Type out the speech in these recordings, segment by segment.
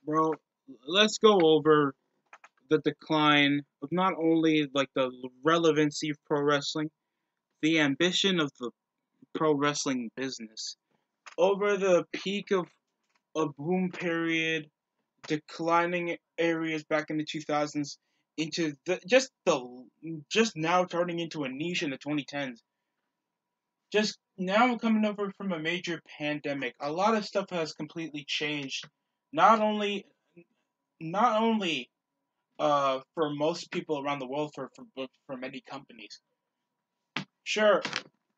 Bro, let's go over the decline of not only like the relevancy of pro wrestling, the ambition of the pro wrestling business. Over the peak of a boom period, declining areas back in the 2000s into just now turning into a niche in the 2010s. Just now coming over from a major pandemic, a lot of stuff has completely changed. Not only not only for most people around the world, for many companies. Sure,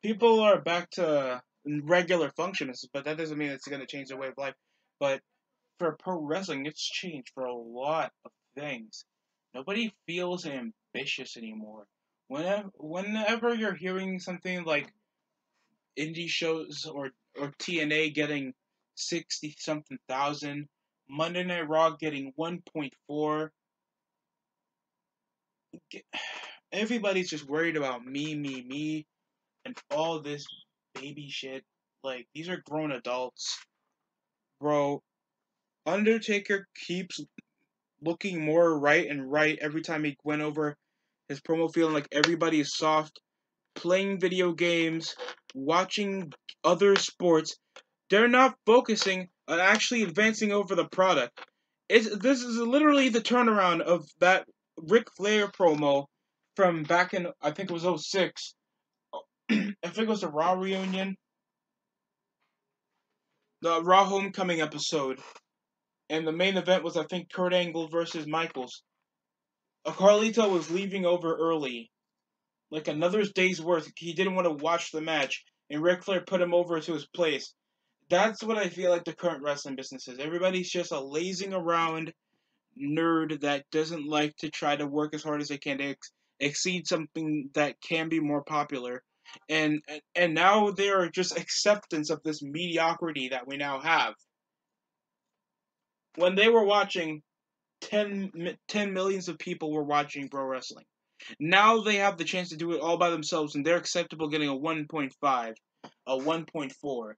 people are back to regular functions, but that doesn't mean it's going to change their way of life. But for pro wrestling, it's changed for a lot of things. Nobody feels ambitious anymore. Whenever you're hearing something like indie shows or TNA getting 60 something thousand, Monday Night Raw getting 1.4, everybody's just worried about me, and all this baby shit. Like, these are grown adults. Bro, Undertaker keeps looking more right and right every time he went over his promo, feeling like everybody is soft, playing video games, watching other sports. They're not focusing on actually advancing over the product. This is literally the turnaround of that Ric Flair promo from back in, I think it was '06. I think it was the Raw reunion, the Raw Homecoming episode, and the main event was, I think, Kurt Angle versus Michaels. Carlito was leaving over early, like another day's worth. He didn't want to watch the match, and Ric Flair put him over to his place. That's what I feel like the current wrestling business is. Everybody's just a lazing around nerd that doesn't like to try to work as hard as they can to exceed something that can be more popular. And now they are just acceptance of this mediocrity that we now have. When they were watching, 10 millions of people were watching pro wrestling. Now they have the chance to do it all by themselves, and they're acceptable getting a 1.5, a 1.4,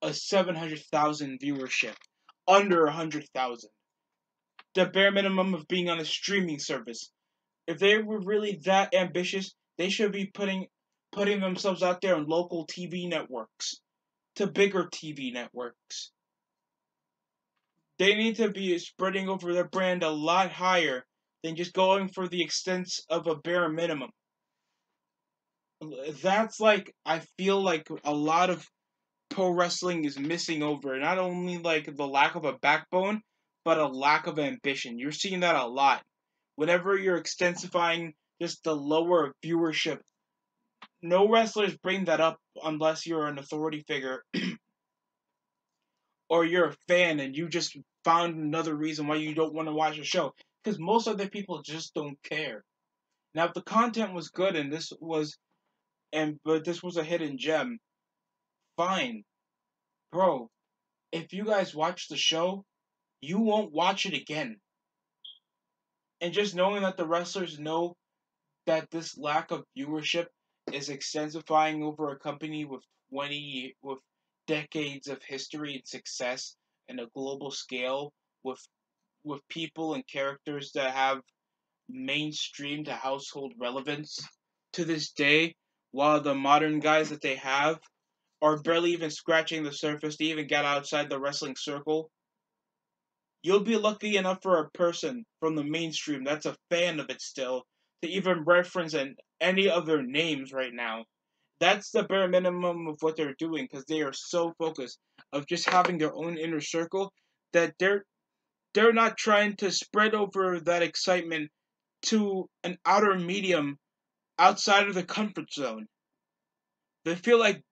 a 700,000 viewership, under 100,000. The bare minimum of being on a streaming service. If they were really that ambitious, they should be putting themselves out there on local TV networks, to bigger TV networks. They need to be spreading over their brand a lot higher than just going for the extent of a bare minimum. That's like, I feel like a lot of pro wrestling is missing over. Not only like the lack of a backbone, but a lack of ambition. You're seeing that a lot. Whenever you're extensifying just the lower viewership, no wrestlers bring that up unless you're an authority figure or you're a fan and you just found another reason why you don't want to watch a show. Because most other people just don't care. Now, if the content was good and but this was a hidden gem, fine, bro. If you guys watch the show, you won't watch it again. And just knowing that the wrestlers know that this lack of viewership is extensifying over a company with decades of history and success and a global scale with people and characters that have mainstream to household relevance to this day, while the modern guys that they have are barely even scratching the surface to even get outside the wrestling circle. You'll be lucky enough for a person from the mainstream that's a fan of it still to even reference any other names right now. That's the bare minimum of what they're doing because they are so focused of just having their own inner circle that they're not trying to spread over that excitement to an outer medium outside of the comfort zone. They feel like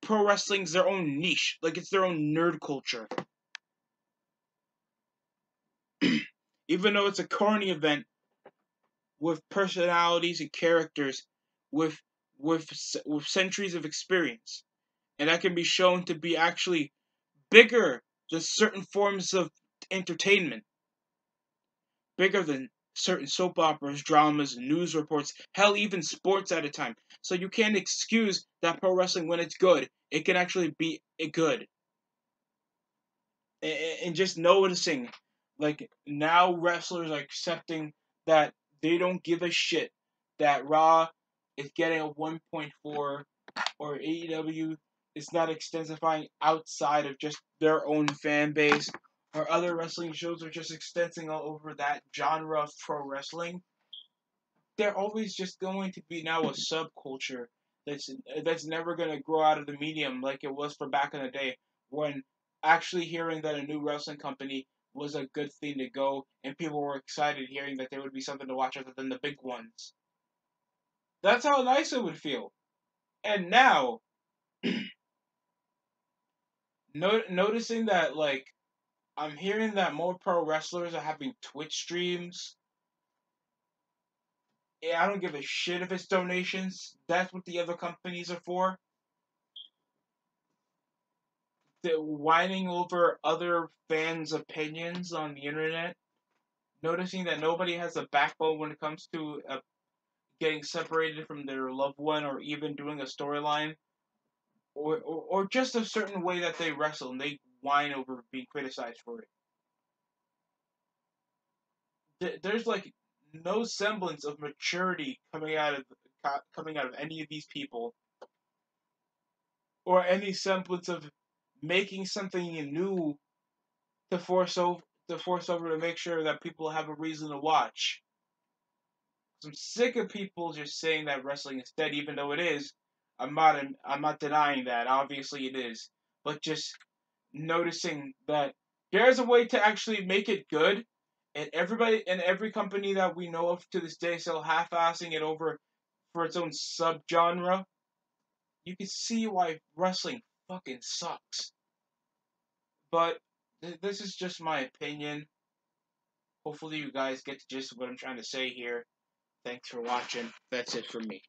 pro wrestling's their own niche, like it's their own nerd culture. Even though it's a corny event with personalities and characters with with with centuries of experience, and that can be shown to be actually bigger than certain forms of entertainment, bigger than certain soap operas, dramas, news reports, hell, even sports at a time. So you can't excuse that pro wrestling when it's good. It can actually be good. And just noticing Like, now wrestlers are accepting that they don't give a shit that Raw is getting a 1.4 or AEW is not extensifying outside of just their own fan base, or other wrestling shows are just extending all over that genre of pro wrestling. They're always just going to be now a subculture that's that's never going to grow out of the medium like it was for back in the day, when actually hearing that a new wrestling company was a good thing to go, and people were excited hearing that there would be something to watch other than the big ones. That's how nice it would feel. And now, noticing that, like, I'm hearing that more pro wrestlers are having Twitch streams. Yeah, I don't give a shit if it's donations. That's what the other companies are for. They're whining over other fans' opinions on the internet. Noticing that nobody has a backbone when it comes to getting separated from their loved one, or even doing a storyline, or just a certain way that they wrestle, and they whine over being criticized for it. There's like no semblance of maturity coming out of any of these people, or any semblance of making something new to force over to make sure that people have a reason to watch. I'm sick of people just saying that wrestling is dead, even though it is. I'm not denying that. Obviously, it is, but just noticing that there's a way to actually make it good, and every company that we know of to this day still half-assing it over for its own subgenre. You can see why wrestling fucking sucks. But this is just my opinion. Hopefully, you guys get the gist of what I'm trying to say here. Thanks for watching. That's it for me.